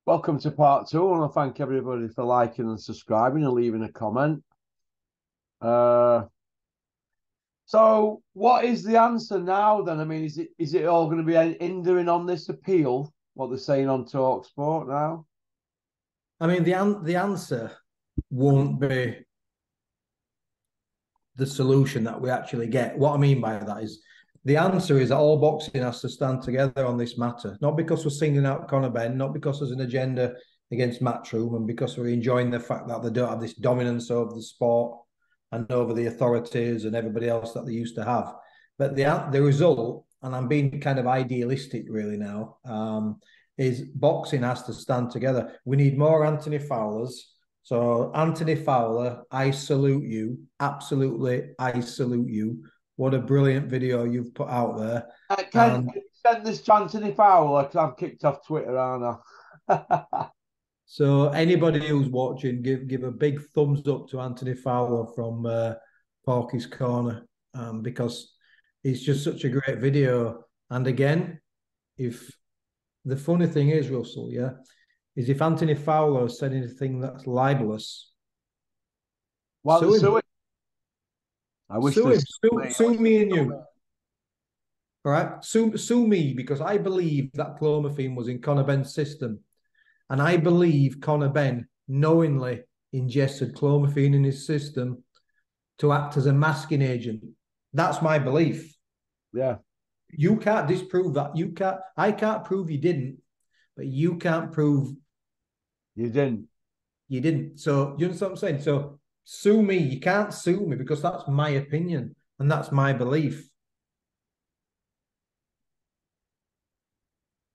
Welcome to part two. I want to thank everybody for liking and subscribing and leaving a comment. So what is the answer now then? I mean, is it all going to be hindering on this appeal, what they're saying on TalkSport now? I mean, the answer won't be the solution that we actually get. What I mean by that is the answer is that all boxing has to stand together on this matter, not because we're singling out Conor Benn, not because there's an agenda against Matchroom, and because we're enjoying the fact that they don't have this dominance over the sport and over the authorities and everybody else that they used to have. But the result, and I'm being kind of idealistic really now, is boxing has to stand together. We need more Anthony Fowlers. So, Anthony Fowler, I salute you. Absolutely, I salute you. What a brilliant video you've put out there. Can you send this to Anthony Fowler? Because I'm kicked off Twitter, aren't I? So, anybody who's watching, give a big thumbs up to Anthony Fowler from Porky's Corner, because it's just such a great video. And again, if the funny thing is, Russell, is if Anthony Fowler said anything that's libelous, Well, sue him. I wish sue me and you. All right, sue me, because I believe that clomiphene was in Conor Benn's system, and I believe Conor Benn knowingly ingested clomiphene in his system to act as a masking agent. That's my belief. Yeah, you can't disprove that. I can't prove you didn't, but you can't prove you didn't. You didn't. So you understand what I'm saying? So sue me. You can't sue me because that's my opinion and that's my belief.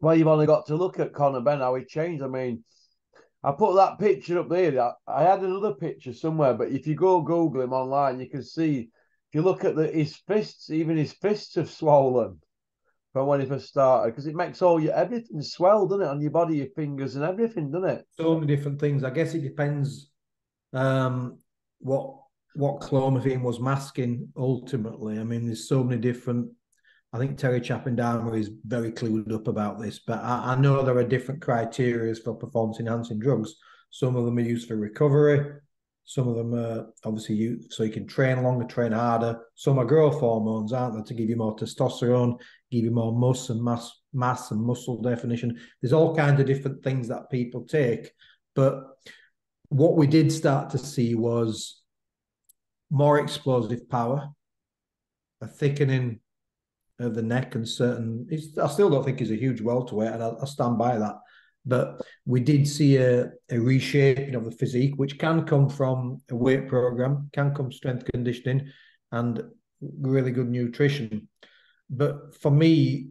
Well, you've only got to look at Conor Benn, how he changed. I mean, I put that picture up there. I had another picture somewhere, but if you go Google him online, you can see, if you look at his fists, even his fists have swollen from when he first started, because it makes everything swell, doesn't it, on your body, your fingers and everything, doesn't it? So many different things. I guess it depends what clomiphene was masking ultimately. I mean, there's so many different. I think Terry Chappendama is very clued up about this, but I know there are different criteria for performance-enhancing drugs. Some of them are used for recovery. Some of them are obviously used so you can train longer, train harder. Some are growth hormones, aren't they, to give you more testosterone, give you more mass and muscle definition. There's all kinds of different things that people take. But what we did start to see was more explosive power, a thickening of the neck, and I still don't think he's a huge welterweight, and I stand by that. But we did see a reshaping of the physique, which can come from a weight program, can come strength conditioning, and really good nutrition. But for me,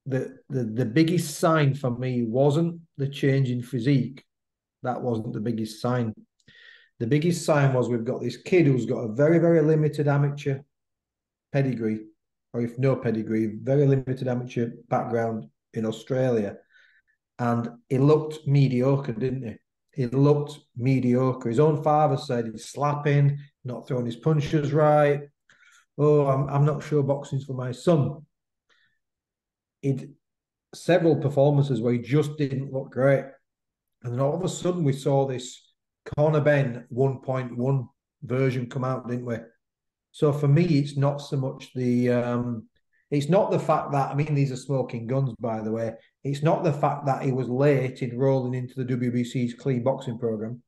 the biggest sign for me wasn't the change in physique. That wasn't the biggest sign. The biggest sign was we've got this kid who's got a very, very limited amateur pedigree, or if no pedigree, very limited amateur background in Australia. And he looked mediocre, didn't he? He looked mediocre. His own father said he's slapping, not throwing his punches right. Oh, I'm not sure boxing's for my son. He'd several performances where he just didn't look great. And then all of a sudden we saw this Conor Benn 1.1 version come out, didn't we? So for me, it's not so much it's not the fact that, I mean, these are smoking guns, by the way. It's not the fact that he was late in rolling into the WBC's clean boxing program.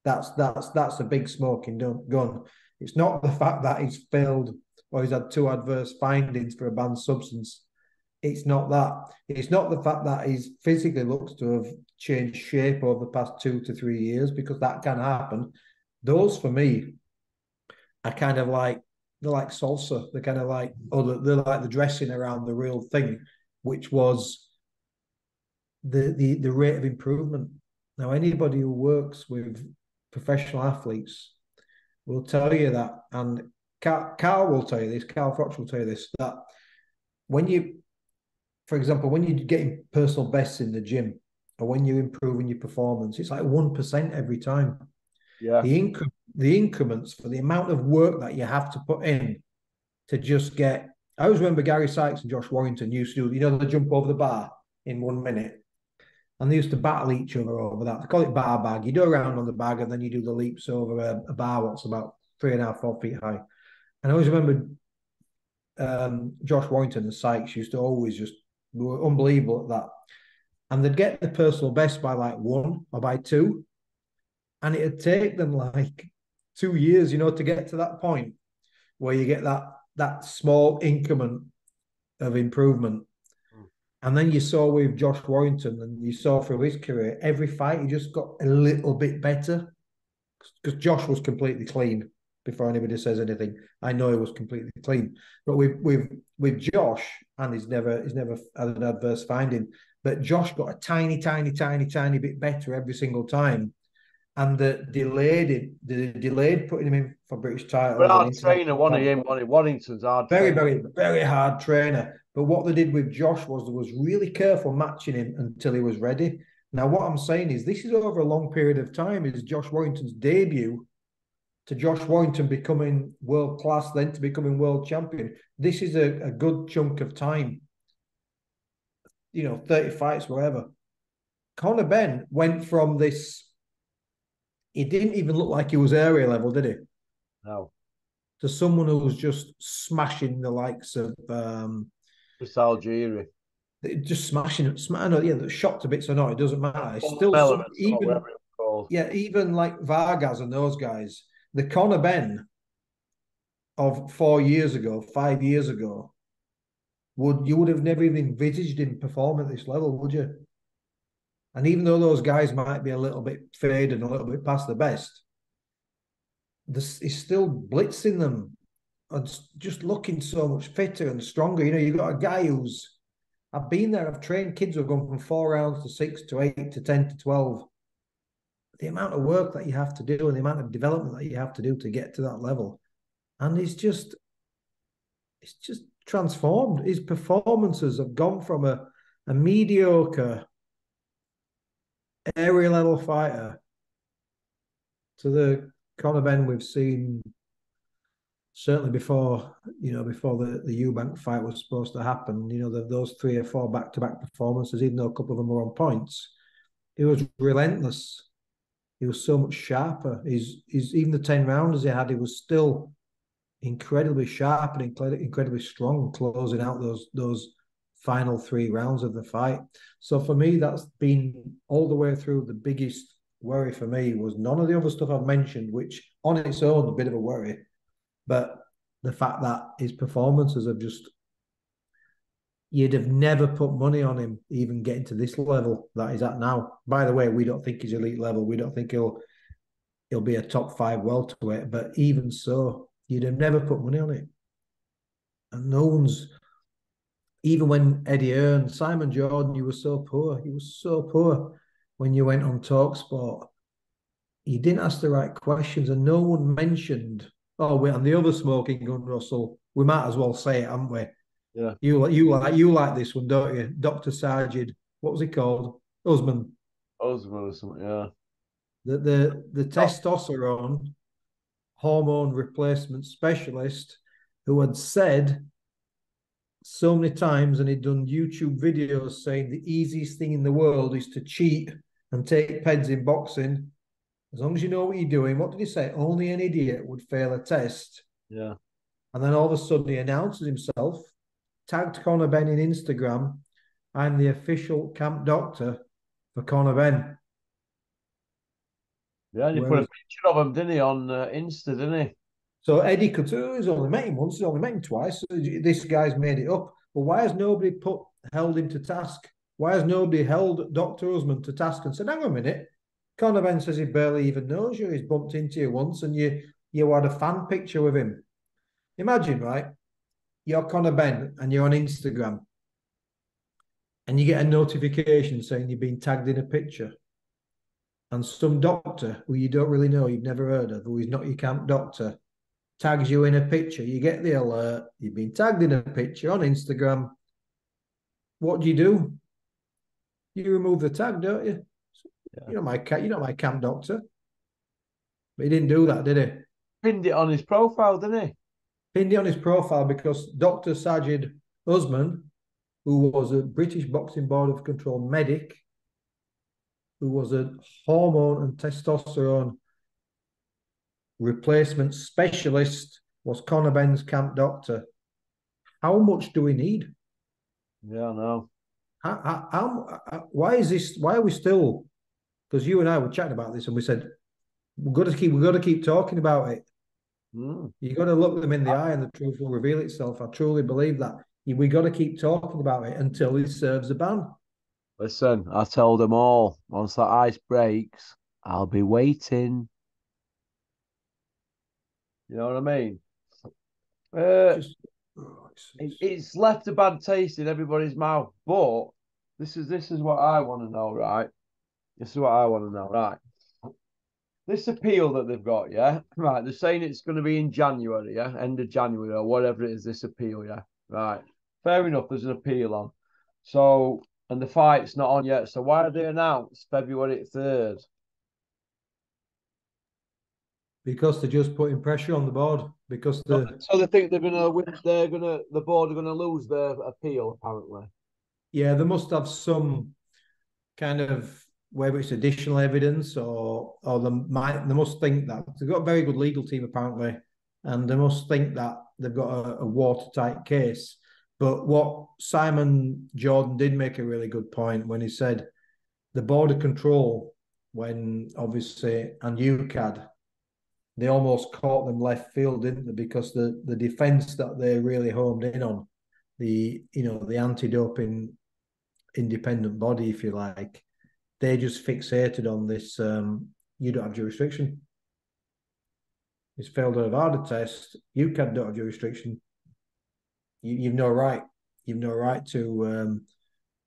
That's a big smoking gun. It's not the fact that he's failed or he's had 2 adverse findings for a banned substance. It's not that. It's not the fact that he's physically looks to have changed shape over the past 2 to 3 years, because that can happen. Those, for me, are kind of like, they're like salsa. They're kind of like, they're like the dressing around the real thing, which was the rate of improvement. Now, anybody who works with professional athletes will tell you that, and Carl will tell you this, Carl Froch will tell you this, that when you, for example, when you're getting personal bests in the gym, or when you're improving your performance, it's like 1% every time. Yeah. The increments for the amount of work that you have to put in to just get. I always remember Gary Sykes and Josh Warrington used to do, the jump over the bar in 1 minute. And they used to battle each other over that. They call it bar bag. You do around on the bag and then you do the leaps over a bar what's about 3.5, 4 feet high. And I always remember Josh Warrington and Sykes used to always just were unbelievable at that. And they'd get the personal best by like 1 or by 2. And it'd take them like 2 years, to get to that point where you get that small increment of improvement. And then you saw with Josh Warrington, and you saw through his career, every fight he just got a little bit better. Because Josh was completely clean before anybody says anything. I know he was completely clean. But with Josh, and he's never had an adverse finding, but Josh got a tiny bit better every single time. And the delayed putting him in for British titles. But our trainer wanted him, Warrington's hard very, trainer. very, very hard trainer. But what they did with Josh was they was really careful matching him until he was ready. Now, what I'm saying is this is over a long period of time. Is Josh Warrington's debut to Josh Warrington becoming world class, then to becoming world champion. This is a good chunk of time. 30 fights, whatever. Conor Benn went from this. He didn't even look like he was area level, did he? No. To someone who was just smashing the likes of Algeria. Just smashing it. Yeah, shot to bits or not, it doesn't matter. It's still even like Vargas and those guys. The Conor Benn of 4 years ago, 5 years ago, you would have never even envisaged him perform at this level, would you? And even though those guys might be a little bit faded and a little bit past the best, he's still blitzing them and just looking so much fitter and stronger. You've got a guy who's, I've been there, I've trained kids who have gone from 4 rounds to 6 to 8 to 10 to 12. The amount of work that you have to do and the amount of development that you have to do to get to that level. And it's just transformed. His performances have gone from a mediocre area level fighter to the Conor Benn we've seen certainly before the Eubank fight was supposed to happen. Those 3 or 4 back-to-back performances, even though a couple of them were on points, he was relentless. He was so much sharper. He's even the 10 rounders he had, he was still incredibly sharp and incredibly strong, closing out those final 3 rounds of the fight. So for me, that's been all the way through the biggest worry for me was none of the other stuff I've mentioned, which on its own a bit of a worry, but the fact that his performances have just, you'd have never put money on him even getting to this level that he's at now. By the way, we don't think he's elite level. We don't think he'll be a top 5 welterweight, but even so, you'd have never put money on it. And no one's, even when Eddie Hearn, Simon Jordan, you were so poor. You were so poor when you went on TalkSport. You didn't ask the right questions, and no one mentioned, and the other smoking gun, Russell, we might as well say it, haven't we? Yeah. You like this one, don't you? Dr. Sajid, what was he called? Usman or something, yeah. The testosterone hormone replacement specialist who had said so many times, and he'd done YouTube videos saying the easiest thing in the world is to cheat and take peds in boxing. As long as you know what you're doing. What did he say? Only an idiot would fail a test. Yeah. And then all of a sudden he announces himself, tagged Conor Benn in Instagram. I'm the official camp doctor for Conor Benn. Yeah, and you put a picture of him, didn't he, on Insta, didn't he? So Eddie Couture has only met him once, he's only met him twice. So this guy's made it up. But why has nobody held him to task? Why has nobody held Dr. Usman to task and said, hang on a minute, Conor Benn says he barely even knows you. He's bumped into you once and you had a fan picture with him. Imagine, right? You're Conor Benn and you're on Instagram and you get a notification saying you've been tagged in a picture. And some doctor who you don't really know, you've never heard of, who is not your camp doctor, tags you in a picture. You get the alert. You've been tagged in a picture on Instagram. What do? You remove the tag, don't you? Yeah. You're not my camp doctor. But he didn't do that, did he? Pinned it on his profile, didn't he? Pinned it on his profile because Dr. Sajid Usman, who was a British Boxing Board of Control medic, who was a hormone and testosterone replacement specialist, was Conor Benn's camp doctor. How much do we need? Yeah, I know. Why is this? Why are we still? Because you and I were chatting about this, and we said we've got to keep talking about it. Mm. You got to look them in the eye, and the truth will reveal itself. I truly believe that. We got to keep talking about it until he serves a ban. Listen, I told them all, once that ice breaks, I'll be waiting. You know what I mean? Just It's left a bad taste in everybody's mouth, but this is what I want to know, right? This is what I want to know, right? This appeal that they've got, yeah, right. They're saying it's going to be in January, yeah, end of January or whatever it is. This appeal, yeah, right. Fair enough. There's an appeal on, so and the fight's not on yet. So why have they announced February 3rd? because they're just putting pressure on the board. Because So they think they're gonna win. The board are gonna lose their appeal apparently. yeah, they must have some kind of, whether it's additional evidence or they must think that they've got a very good legal team apparently, and they must think that they've got a watertight case. But what Simon Jordan did make a really good point when he said the border control, when obviously and UCAD, they almost caught them left field, didn't they? Because the defence that they really homed in on, the anti-doping independent body, if you like, they just fixated on this. You don't have jurisdiction. It's failed a harder test. You don't have jurisdiction. You've no right. You've no right to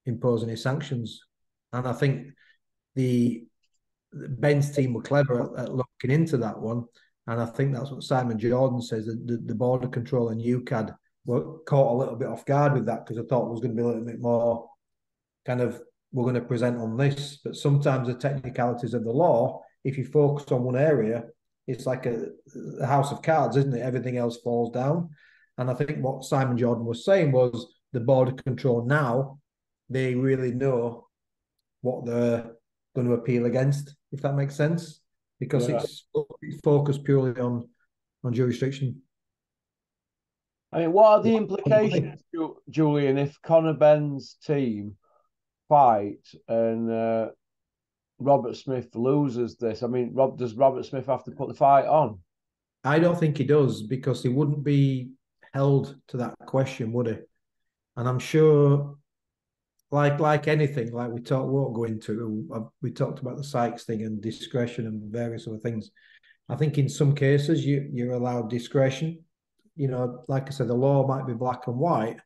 impose any sanctions. And I think the Ben's team were clever at looking into that one. And I think that's what Simon Jordan says, that the border control and UCAD were caught a little bit off guard with that, because I thought it was going to be a little bit more kind of, we're going to present on this. But sometimes the technicalities of the law, if you focus on one area, it's like a house of cards, isn't it? Everything else falls down. And I think what Simon Jordan was saying was the border control now, they really know what they're going to appeal against, if that makes sense, because it's focused purely on jurisdiction. I mean, what are the implications, Julian, if Conor Benn's team fight and Robert Smith loses this? I mean, does Robert Smith have to put the fight on? I don't think he does, because he wouldn't be held to that question, would he? And I'm sure, like anything, like we won't go into, we talked about the Sykes thing and discretion and various other things. I think in some cases you're allowed discretion. Like I said, the law might be black and white,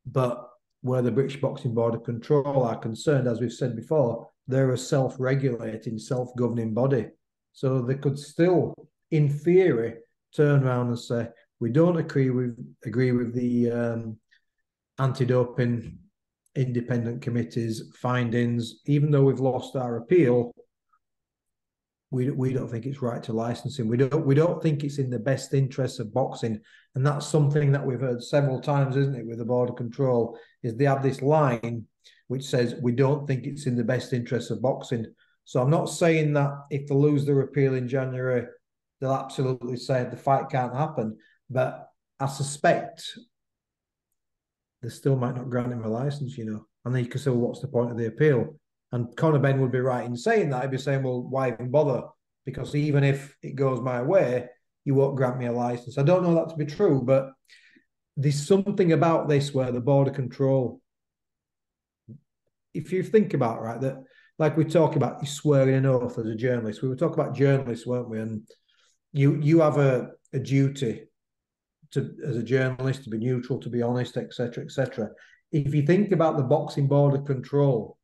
but where the British Boxing Board of Control are concerned, as we've said before, they're a self-regulating, self-governing body. So they could still, in theory, turn around and say, we don't agree with the anti-doping independent committee's findings, even though we've lost our appeal. We don't think it's right to license him. We don't think it's in the best interests of boxing, and that's something that we've heard several times, isn't it? With the Board of Control, is they have this line which says we don't think it's in the best interests of boxing. So I'm not saying that if they lose their appeal in January, they'll absolutely say the fight can't happen, but I suspect they still might not grant him a license. And then you can say, well, what's the point of the appeal? And Conor Benn would be right in saying that. He'd be saying, well, why even bother? Because even if it goes my way, you won't grant me a license. I don't know that to be true, but there's something about this where the Board of Control, if you think about it, right, that like we talk about you swearing an oath as a journalist. We were talking about journalists, weren't we? And you have a duty to, as a journalist, to be neutral, to be honest, etc., etc. If you think about the Boxing Board of Control,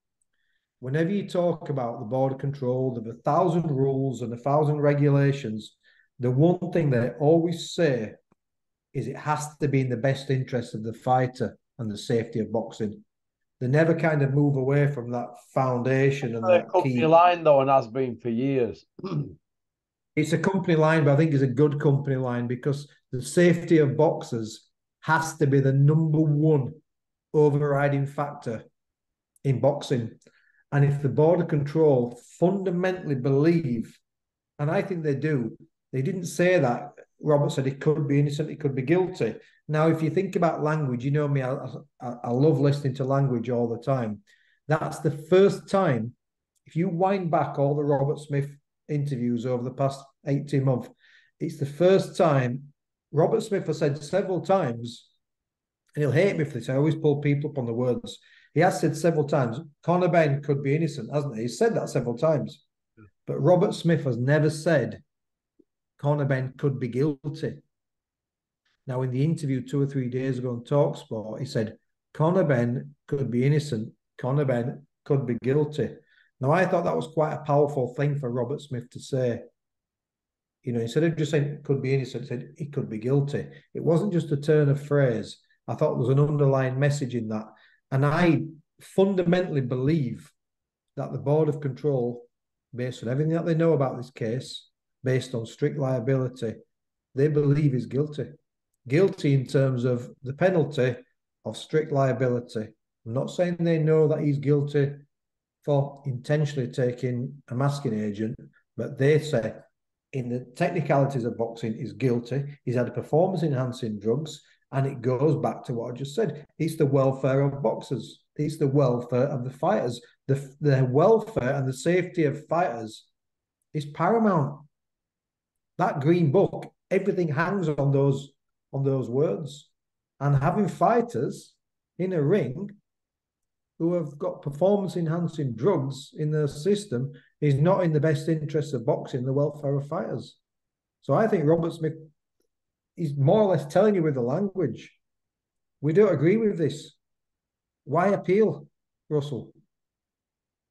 whenever you talk about the Board of Control, there are 1,000 rules and 1,000 regulations. The one thing they always say is it has to be in the best interest of the fighter and the safety of boxing. They never kind of move away from that foundation and that Company key line though, and has been for years. It's a company line, but I think it's a good company line, because the safety of boxers has to be the number one overriding factor in boxing. And if the border control fundamentally believe, and I think they do, they didn't say that. Robert said he could be innocent, he could be guilty. Now, if you think about language, you know me, I love listening to language all the time. That's the first time, if you wind back all the Robert Smith interviews over the past 18 months, it's the first time Robert Smith has said several times, and he'll hate me for this, I always pull people up on the words. He has said several times, Conor Benn could be innocent, hasn't he? He's said that several times. But Robert Smith has never said Conor Benn could be guilty. Now, in the interview 2 or 3 days ago on TalkSport, he said, Conor Benn could be innocent. Conor Benn could be guilty. Now, I thought that was quite a powerful thing for Robert Smith to say. You know, instead of just saying could be innocent, he said he could be guilty. It wasn't just a turn of phrase. I thought there was an underlying message in that. And I fundamentally believe that the Board of Control, based on everything that they know about this case, based on strict liability, they believe he's guilty. Guilty in terms of the penalty of strict liability. I'm not saying they know that he's guilty for intentionally taking a masking agent, but they say in the technicalities of boxing, he's guilty. He's had performance-enhancing drugs, and it goes back to what I just said. It's the welfare of boxers. It's the welfare of the fighters. The welfare and the safety of fighters is paramount. That green book, everything hangs on those words. And having fighters in a ring who have got performance-enhancing drugs in their system is not in the best interest of boxing, the welfare of fighters. So I think Robert Smith is more or less telling you with the language, we don't agree with this. Why appeal, Russell?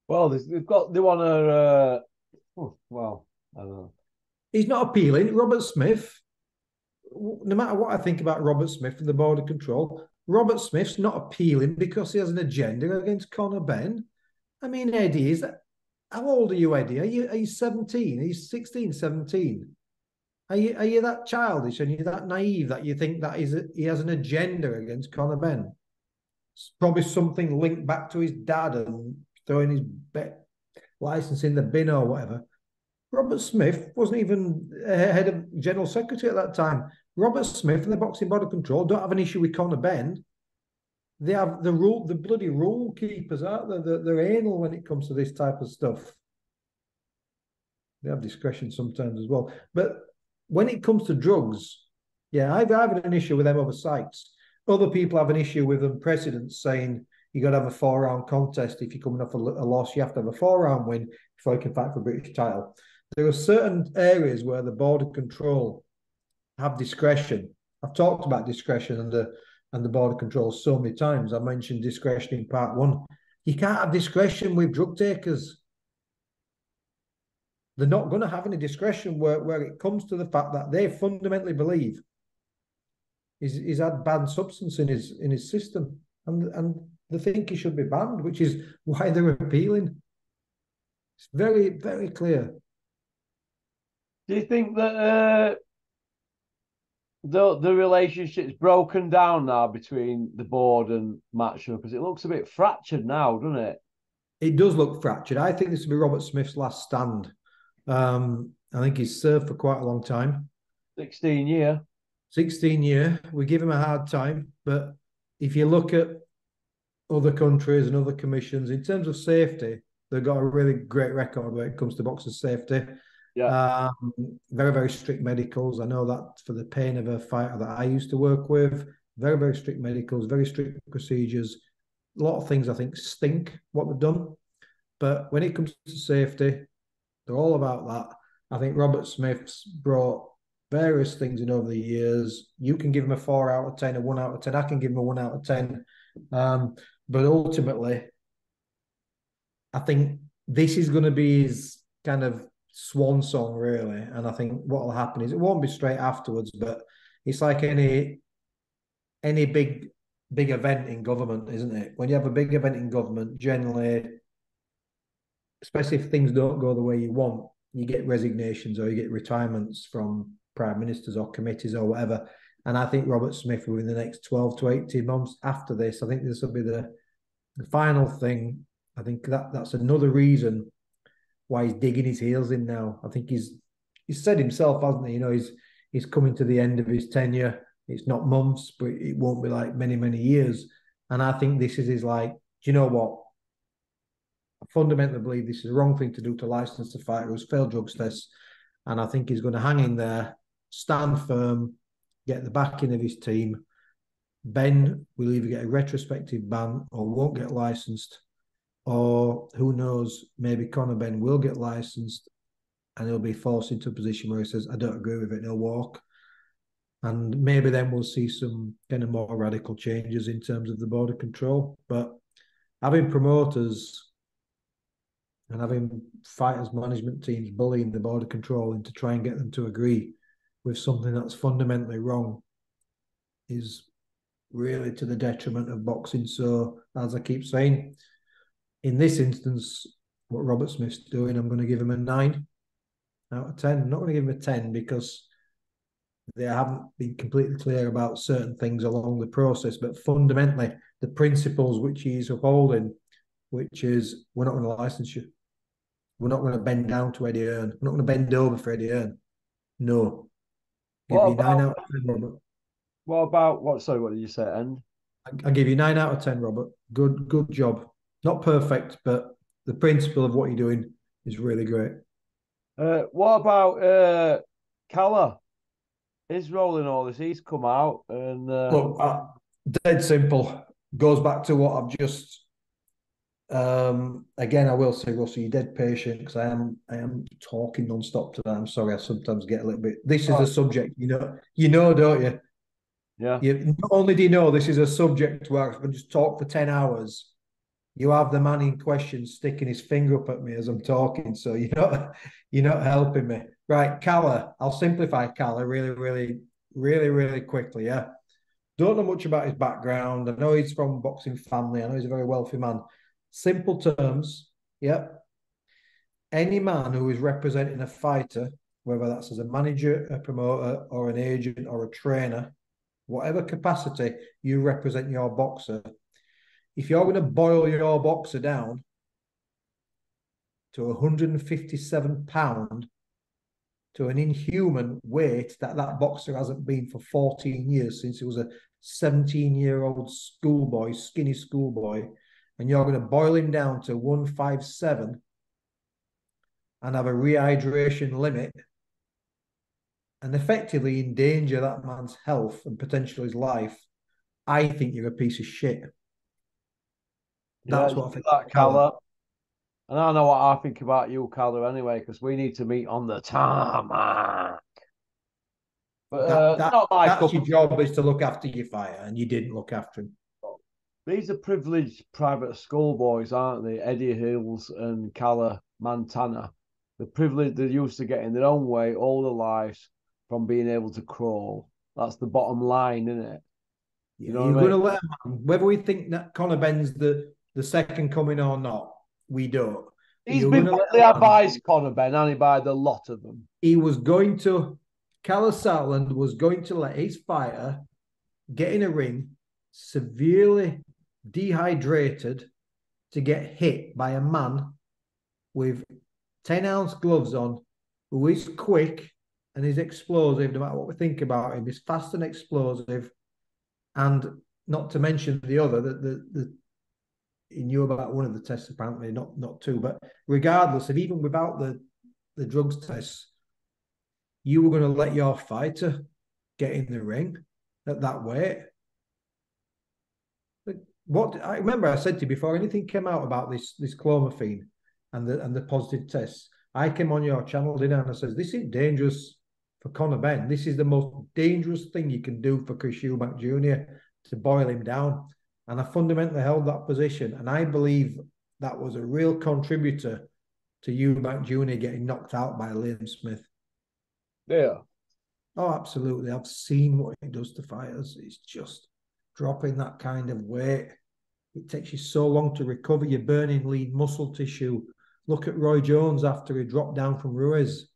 Well, they want to. Well, I don't know. He's not appealing. Robert Smith, no matter what I think about Robert Smith and the Board of Control, Robert Smith's not appealing because he has an agenda against Conor Benn. I mean, Eddie, how old are you, Eddie? Are you 17? Are you 16, 17? Are you that childish and you're that naive that you think that he has an agenda against Conor Benn? It's probably something linked back to his dad and throwing his license in the bin or whatever. Robert Smith wasn't even head of general secretary at that time. Robert Smith and the Boxing Board of Control don't have an issue with Conor Benn. They have the bloody rule keepers, aren't they? They're anal when it comes to this type of stuff. They have discretion sometimes as well. But when it comes to drugs, yeah, I've had an issue with them over Sykes. Other people have an issue with them precedents saying you got to have a 4-round contest. If you're coming off a loss, you have to have a 4-round win before you can fight for a British title. There are certain areas where the Board of Control have discretion. I've talked about discretion and the Board of Control so many times. I mentioned discretion in part 1. You can't have discretion with drug takers. They're not going to have any discretion where it comes to the fact that they fundamentally believe he's had banned substance in his system, and they think he should be banned, which is why they're appealing. It's very, very clear. Do you think that the relationship's broken down now between the board and Matchroom? Because it looks a bit fractured now, doesn't it? It does look fractured. I think this will be Robert Smith's last stand. I think he's served for quite a long time. 16 year. 16 year. We give him a hard time, but if you look at other countries and other commissions, in terms of safety, they've got a really great record when it comes to boxers' safety. Yeah. Very, very strict medicals. I know that for the pain of a fighter that I used to work with. Very, very strict medicals, very strict procedures. A lot of things I think stink what they've done. But when it comes to safety, they're all about that. I think Robert Smith's brought various things in over the years. You can give him a 4 out of 10, a 1 out of 10. I can give him a 1 out of 10. But ultimately, I think this is going to be his kind of swan song, really. And I think what will happen is it won't be straight afterwards, but it's like any big event in government, isn't it? When you have a big event in government, generally, especially if things don't go the way you want, you get resignations or you get retirements from prime ministers or committees or whatever. And I think Robert Smith will, in the next 12 to 18 months after this, I think this will be the final thing. I think that's another reason why he's digging his heels in now. I think he's said himself, hasn't he? You know, he's coming to the end of his tenure. It's not months, but it won't be like many, many years. And I think this is his like, do you know what? I fundamentally believe this is the wrong thing to do to license a fighter who's failed drugs tests. And I think he's going to hang in there, stand firm, get the backing of his team. Ben will either get a retrospective ban or won't get licensed. Or who knows, maybe Conor Benn will get licensed and he'll be forced into a position where he says, I don't agree with it, he'll walk. And maybe then we'll see some kind of more radical changes in terms of the border control. But having promoters and having fighters management teams bullying the border control into try and get them to agree with something that's fundamentally wrong is really to the detriment of boxing. So, as I keep saying, in this instance, what Robert Smith's doing, I'm going to give him a 9 out of 10. I'm not going to give him a 10 because they haven't been completely clear about certain things along the process. But fundamentally, the principles which he's upholding, which is we're not going to license you. We're not going to bend down to Eddie Hearn. We're not going to bend over for Eddie Hearn. No. Give me 9 out of 10, Robert. Sorry, what did you say, End? I'll give you 9 out of 10, Robert. Good job. Not perfect, but the principle of what you're doing is really great. What about Calla? He's rolling all this. He's come out and look, dead simple. Goes back to what I've just. Again, I will say, Russell, you're dead patient because I am talking non-stop today. I'm sorry, I sometimes get a little bit. This is a subject, you know, don't you? Yeah. Not only do you know this is a subject where I can just talk for 10 hours. You have the man in question sticking his finger up at me as I'm talking, so you're not helping me. Right, Calla. I'll simplify Calla really quickly. Yeah, don't know much about his background. I know he's from a boxing family. I know he's a very wealthy man. Simple terms. Yeah, any man who is representing a fighter, whether that's as a manager, a promoter, or an agent, or a trainer, whatever capacity you represent your boxer. If you're going to boil your boxer down to 157 pounds to an inhuman weight that boxer hasn't been for 14 years since he was a 17-year-old schoolboy, skinny schoolboy, and you're going to boil him down to 157 and have a rehydration limit and effectively endanger that man's health and potentially his life, I think you're a piece of shit. That's what I think. That Calla. And I know what I think about you, Calla, anyway, because we need to meet on the tarmac. But that's your job is to look after your fighter, and you didn't look after him. These are privileged private schoolboys, aren't they? Eddie Hills and Calla Montana. The privilege they're used to getting their own way all their lives from being able to crawl. That's the bottom line, isn't it? You're going to let him, whether we think that Conor Benn's the second coming or not, we don't. He's been badly advised, Conor Benn, and he by the lot of them. He was going to, Calla Satterland was going to let his fighter get in a ring, severely dehydrated, to get hit by a man with 10-ounce gloves on, who is quick and is explosive, no matter what we think about him. He's fast and explosive. And not to mention the other, he knew about one of the tests, apparently, not two. But regardless of, even without the drugs tests, you were going to let your fighter get in the ring at that weight. What I remember, I said to you before anything came out about this clomiphene and the positive tests, I came on your channel, didn't I? And I said, this is dangerous for Conor Benn. This is the most dangerous thing you can do for Chris Eubank Jr., to boil him down. And I fundamentally held that position. And I believe that was a real contributor to Eubank Jr. getting knocked out by Liam Smith. Yeah. Oh, absolutely. I've seen what it does to fighters. It's just dropping that kind of weight. It takes you so long to recover. You're burning lean muscle tissue. Look at Roy Jones after he dropped down from Ruiz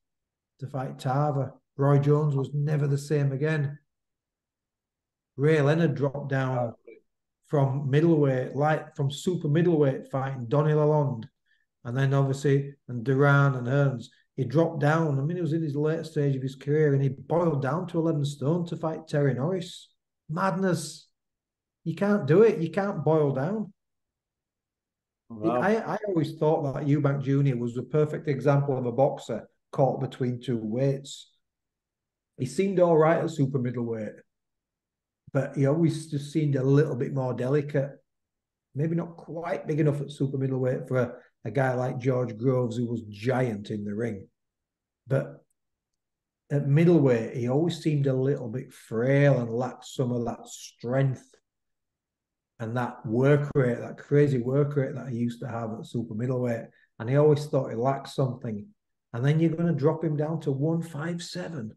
to fight Tarver. Roy Jones was never the same again. Ray Leonard dropped down from middleweight, like from super middleweight fighting Donny Lalonde, and then obviously and Duran and Hearns. He dropped down. I mean, he was in his late stage of his career, and he boiled down to 11 stone to fight Terry Norris. Madness. You can't do it. You can't boil down. Wow. I always thought that Eubank Jr. was a perfect example of a boxer caught between two weights. He seemed all right at super middleweight, but he always just seemed a little bit more delicate. Maybe not quite big enough at super middleweight for a guy like George Groves, who was giant in the ring. But at middleweight, he always seemed a little bit frail and lacked some of that strength and that work rate, that crazy work rate that he used to have at super middleweight. And he always thought he lacked something. And then you're going to drop him down to 157.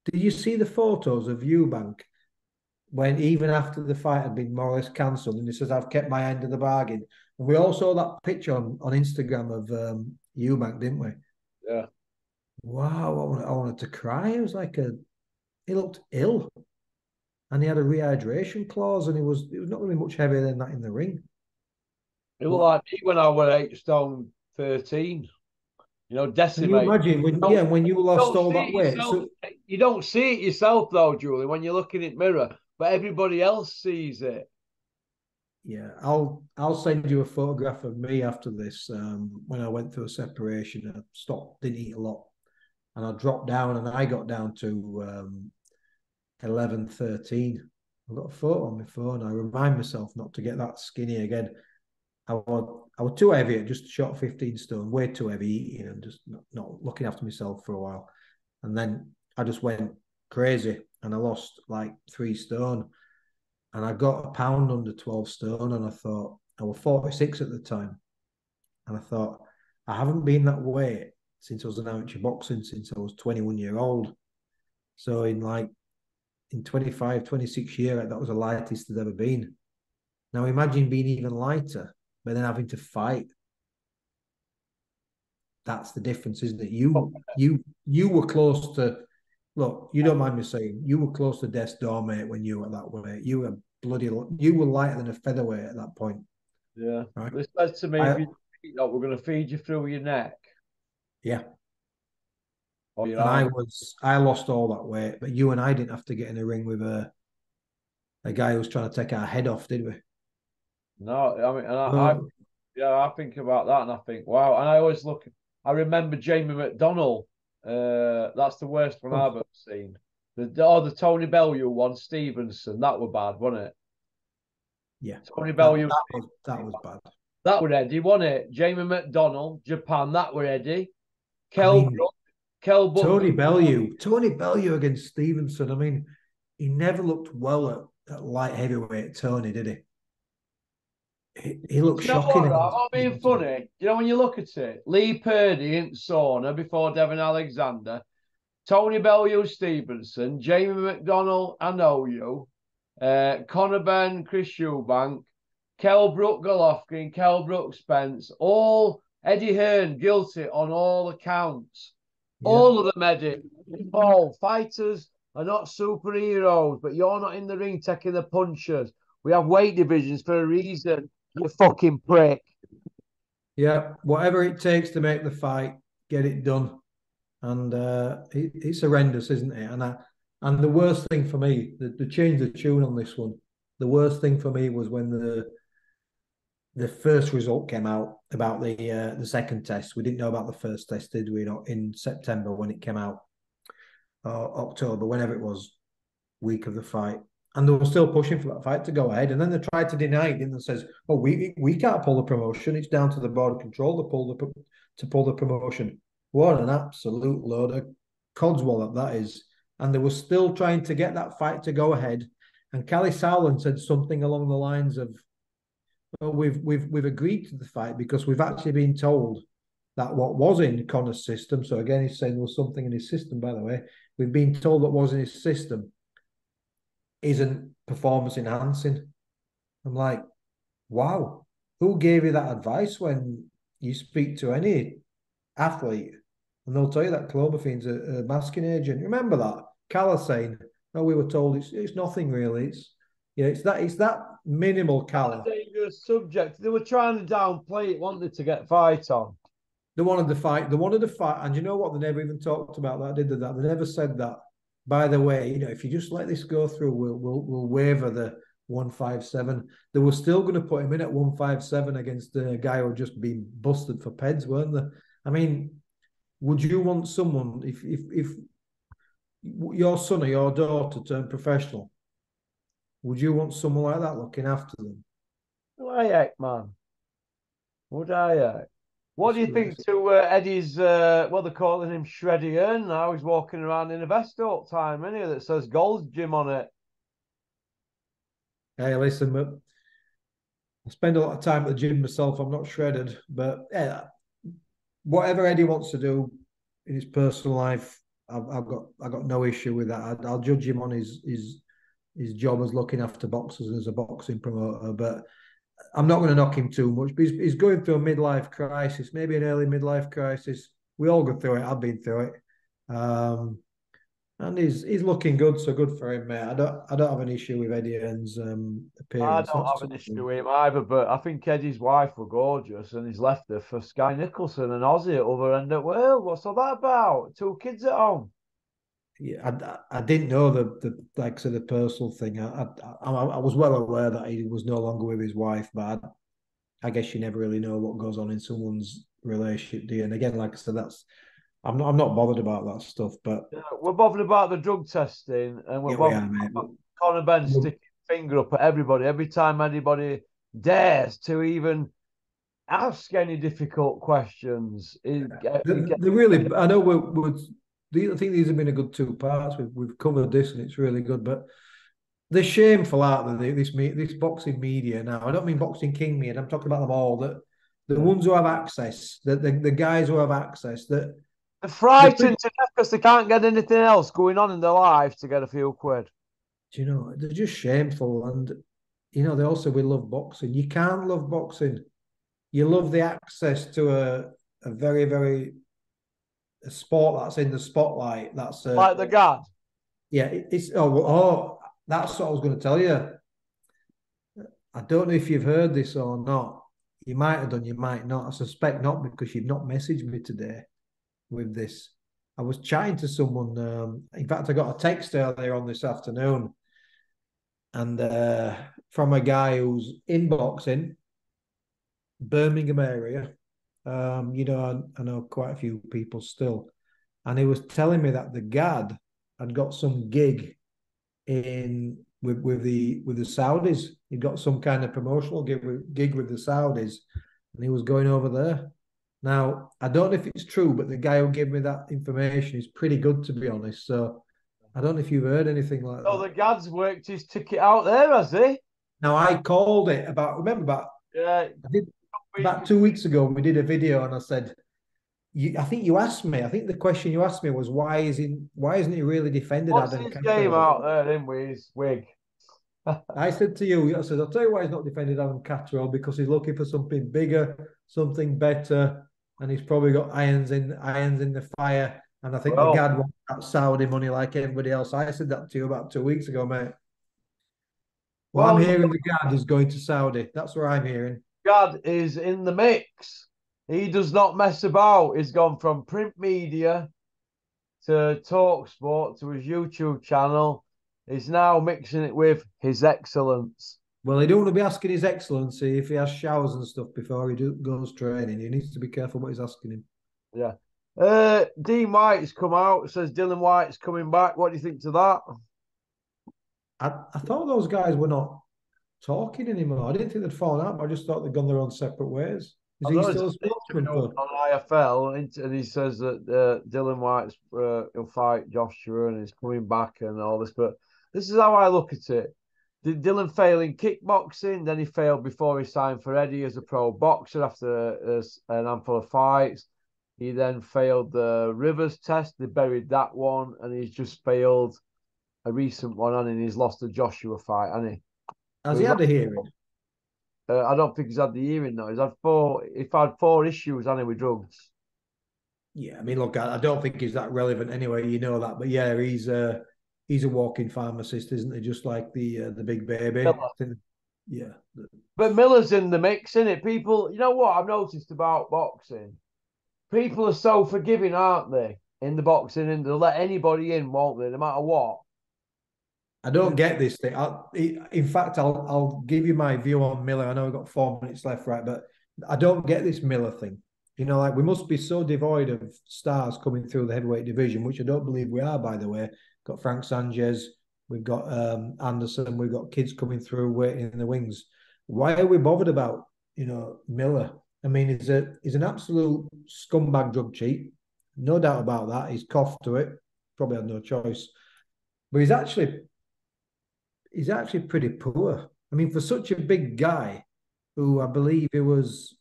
Did you see the photos of Eubank when even after the fight had been more or less cancelled, and he says, I've kept my end of the bargain? And we all saw that picture on Instagram of Eubank, didn't we? Yeah. Wow, I wanted to cry. It was like he looked ill. And he had a rehydration clause, and he was not really much heavier than that in the ring. It looked like me when I was 8 stone 13. You know, Can you decimated. imagine when you lost all that weight? You don't see it yourself though, Julian, when you're looking in the mirror, but everybody else sees it. Yeah, I'll send you a photograph of me after this. When I went through a separation, I stopped, didn't eat a lot, and I dropped down, and I got down to 11, 13. I've got a photo on my phone. I remind myself not to get that skinny again. I was too heavy, just short 15 stone, way too heavy eating and just not looking after myself for a while. And then I just went crazy and I lost like 3 stone. And I got a pound under 12 stone, and I thought, I was 46 at the time. And I thought, I haven't been that weight since I was an amateur boxing, since I was 21 years old. So in 25, 26 years, that was the lightest I'd ever been. Now imagine being even lighter, but then having to fight. That's the difference, isn't it? You were close to, look, you don't mind me saying, you were close to death's door, mate, when you were that weight. You were lighter than a featherweight at that point. Yeah. Right? They said to me, if you eat up, we're going to feed you through your neck. Yeah. Or your And arm. I lost all that weight, but you and I didn't have to get in a ring with a guy who was trying to take our head off, did we? No, I mean, I think about that and I think, wow. And I always I remember Jamie McDonnell. That's the worst one I've ever seen. The Tony Bellew one, Stevenson, that were bad, wasn't it? Yeah. Tony Bellew. That was bad. That were Eddie, wasn't it? Jamie McDonnell, Japan, that were Eddie. Tony Bellew against Stevenson. I mean, he never looked well at light heavyweight, Tony, did he? He looked shocking. I'm not being funny. You know, when you look at it, Lee Purdy in sauna before Devin Alexander, Tony Bellew Stevenson, Jamie McDonnell, I know you, Conor Benn, Chris Eubank, Kell Brook Golovkin, Kell Brook Spence, all Eddie Hearn guilty on all accounts. Yeah. All of them, Eddie. All fighters are not superheroes, but you're not in the ring taking the punches. We have weight divisions for a reason. You fucking prick. Yeah, whatever it takes to make the fight, get it done. And it's horrendous, isn't it? And the worst thing for me, the change the tune on this one, the worst thing for me was when the first result came out about the second test. We didn't know about the first test, did we? Not in September when it came out, or October, whenever it was, week of the fight. And they were still pushing for that fight to go ahead. And then they tried to deny it, and says, "Oh, we can't pull the promotion. It's down to the board of control to pull the promotion." What an absolute load of codswallop that is. And they were still trying to get that fight to go ahead. And Callie Sowland said something along the lines of, "Well, we've agreed to the fight because we've actually been told that what was in Conor's system." So again, he's saying there was something in his system, by the way. We've been told that was in his system isn't performance enhancing. I'm like, wow, who gave you that advice when you speak to any athlete and they'll tell you that clomifene's a masking agent? Remember that? Calla saying, "No, we were told it's nothing really. Yeah, it's that minimal A colour. dangerous subject. They were trying to downplay it, wanted to get fight on. They wanted to fight. They wanted to fight, and you know what? They never even talked about that, did they? That they never said that. By the way, if you just let this go through, we'll waiver the 157. They were still going to put him in at 157 against the guy who had just been busted for peds, weren't they? I mean, would you want someone if your son or your daughter turned professional? Would you want someone like that looking after them? Would I heck, man? Would I heck? What do you think It's, to Eddie's, what they're calling him, Shreddy Earn now? He's walking around in a vest all the time, isn't he? That says Gold's Gym on it. hey, listen, but I spend a lot of time at the gym myself. I'm not shredded, but yeah, whatever Eddie wants to do in his personal life, I've got no issue with that. I'll judge him on his job as looking after boxers and as a boxing promoter, but I'm not going to knock him too much. But he's going through a midlife crisis, maybe an early midlife crisis. We all go through it. I've been through it. And he's looking good, so good for him, mate. I don't have an issue with Eddie Hearn's I appearance. don't That's have an issue with him either, but I think Eddie's wife were gorgeous and he's left her for Sky Nicholson and Aussie at other end of the world. What's all that about? Two kids at home. Yeah, I didn't know the like I said the personal thing. I was well aware that he was no longer with his wife, but I guess you never really know what goes on in someone's relationship, do you? And again, like I said, I'm not bothered about that stuff. But Yeah, we're bothered about the drug testing and we're yeah, we bothered are, mate. about Conor Ben sticking his finger up at everybody every time anybody dares to even ask any difficult questions. They really, I know I think these have been a good two parts. We've covered this and it's really good, but they're shameful, aren't they? This boxing media now. I don't mean boxing king media. I'm talking about them all. That the ones who have access, the guys who have access, that They're the frightened to death because they can't get anything else going on in their life to get a few quid. they're just shameful, and they also we love boxing. You can't love boxing. You love the access to a very very a sport that's in the spotlight. That's Like the God. yeah. It's that's what I was going to tell you. I don't know if you've heard this or not. You might have done, you might not. I suspect not because you've not messaged me today with this. I was chatting to someone. In fact, I got a text earlier on this afternoon, and from a guy who's in boxing, Birmingham area. I know quite a few people still, and he was telling me that the Gad had got some gig in with the Saudis. He got some kind of promotional gig with the Saudis, and he was going over there. Now, I don't know if it's true, but the guy who gave me that information is pretty good, to be honest. So I don't know if you've heard anything like Oh, that. the God's worked his ticket out there, has he? Now, I called it Yeah. I did about 2 weeks ago. We did a video, and I said, I think you asked me. I think the question you asked me was why isn't he really defended What's Adam his game Castro? out there in with his wig? I said to you, I said, I'll tell you why he's not defended Adam Castro because he's looking for something bigger, something better, and he's probably got irons in the fire. And I think the Well, Gad wants that Saudi money like everybody else. I said that to you about 2 weeks ago, mate. Well, I'm well, hearing the Gad is going to Saudi. That's what I'm hearing. God is in the mix. He does not mess about. He's gone from print media to talk sport to his YouTube channel. He's now mixing it with his excellence. Well, he don't want to be asking His Excellency if he has showers and stuff before goes training. He needs to be careful what he's asking him. Yeah. Dean White's come out, says Dylan White's coming back. What do you think to that? I thought those guys were not talking anymore. I didn't think they'd fallen out, but I just thought they'd gone their own separate ways. Is I he know still a it's an spokesman interview for? on IFL, and he says that Dylan White's he'll fight Joshua and he's coming back and all this. But this is how I look at it. Did Dylan fail in kickboxing? Then he failed before he signed for Eddie as a pro boxer after an handful of fights. He then failed the Rivers test. They buried that one, and he's just failed a recent one, and he's lost the Joshua fight, hasn't he? Has So he had a hearing? I don't think he's had the hearing though. He's had four. He's had four issues, hasn't he, with drugs? Yeah, I mean, look, I don't think he's that relevant anyway. You know that, but yeah, he's a walking pharmacist, isn't he? Just like the big baby. Yeah. But Miller's in the mix, isn't it? People, you know what I've noticed about boxing? People are so forgiving, aren't they? In the boxing, and they'll let anybody in, won't they? No matter what. I don't get this thing. In fact, I'll give you my view on Miller. I know we've got 4 minutes left, right? But I don't get this Miller thing. You know, like we must be so devoid of stars coming through the heavyweight division, which I don't believe we are, by the way. Got Frank Sanchez, we've got Anderson, we've got kids coming through waiting in the wings. Why are we bothered about, Miller? I mean, he's an absolute scumbag drug cheat. No doubt about that. He's coughed to it. Probably had no choice. But he's actually pretty poor. I mean, for such a big guy, who I believe he was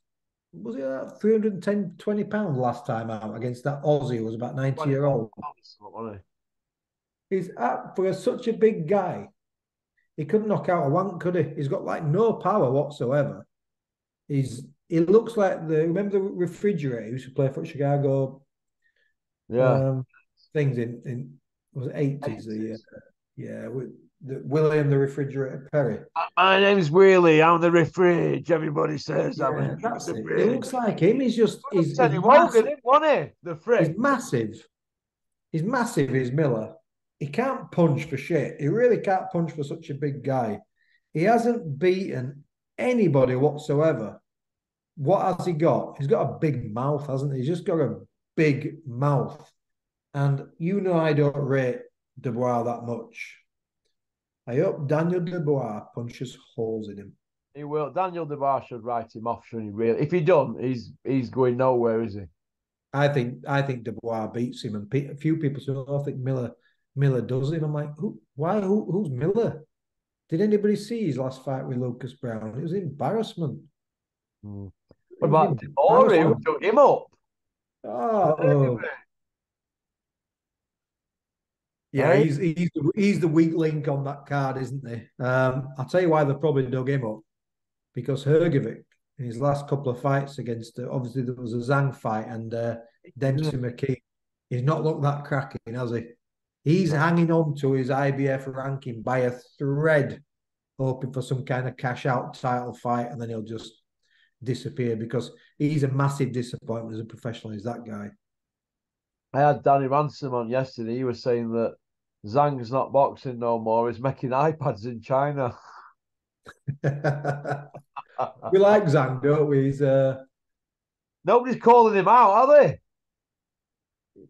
it 310, 20 pounds last time out against that Aussie who was about 90-year-old. He's for such a big guy, he couldn't knock out a wank, could he? He's got like no power whatsoever. He looks like remember the refrigerator who used to play for Chicago things in was it 80s? Yeah, with William the Refrigerator Perry. My name's Willie. I'm the refridge. Everybody says that's it. It looks like him. He's Teddy Wogan, wasn't he? The fridge. He's massive. He's massive. He's Miller. He can't punch for shit. He really can't punch for such a big guy. He hasn't beaten anybody whatsoever. What has he got? He's got a big mouth, hasn't he? He's just got a big mouth. And I don't rate Dubois that much. I hope Daniel Dubois punches holes in him. He will. Daniel Dubois should write him off, shouldn't he? Really? If he don't, he's going nowhere, is he? I think Dubois beats him, and a few people say, "Oh, I think Miller does him." I'm like, who's Miller? Did anybody see his last fight with Lucas Brown? It was an embarrassment. What about Demore, who took him up? Yeah, he's the weak link on that card, isn't he? I'll tell you why they probably dug him up. Because Hrgovic, in his last couple of fights against, obviously there was a Zhang fight and Dempsey McKee, he's not looked that cracking, has he? He's hanging on to his IBF ranking by a thread, hoping for some kind of cash-out title fight, and then he'll just disappear because he's a massive disappointment as a professional, is that guy. I had Danny Ransom on yesterday. He was saying that Zhang's not boxing no more. He's making iPads in China. We like Zhang, don't we? Nobody's calling him out, are they?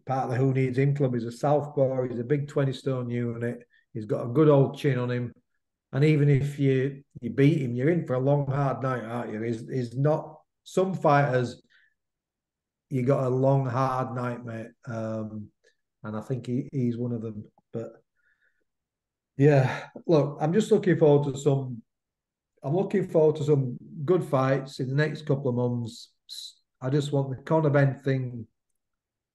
Part of the Who Needs Him club. He's a southpaw. He's a big 20-stone unit. He's got a good old chin on him. And even if you beat him, you're in for a long, hard night, aren't you? He's not... Some fighters, you got a long, hard night, mate. And I think he's one of them. But, yeah, look, I'm just looking forward to some... I'm looking forward to some good fights in the next couple of months. I just want the Conor Benn thing...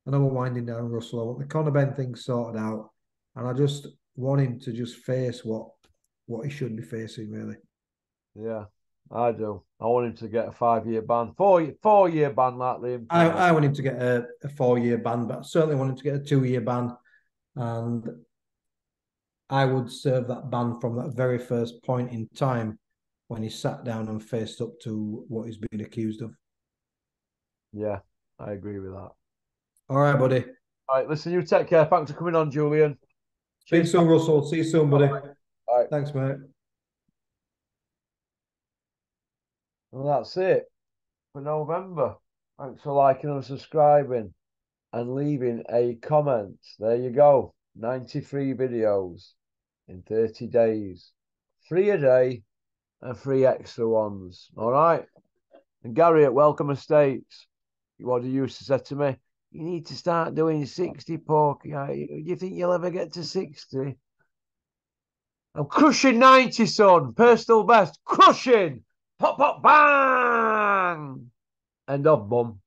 I know we're winding down, Russell. I want the Conor Benn thing sorted out. And I just want him to just face what he should be facing, really. Yeah, I do. I want him to get a 5-year ban. 4-year ban like Liam. I want him to get a 4-year ban, but I certainly want him to get a 2-year ban. And I would serve that ban from that very first point in time when he sat down and faced up to what he's been accused of. Yeah, I agree with that. All right, buddy. All right, listen, you take care. Thanks for coming on, Julian. See you soon, Russell. See you soon, buddy. All right. Thanks, mate. Well, that's it for November. Thanks for liking and subscribing and leaving a comment. There you go. 93 videos in 30 days. 3 a day and 3 extra ones. All right. And Gary at Welcome Estates, what he used to say to me, you need to start doing 60, Porky. Do you think you'll ever get to 60? I'm crushing 90, son. Personal best. Crushing. Pop, pop, bang. End of, bum.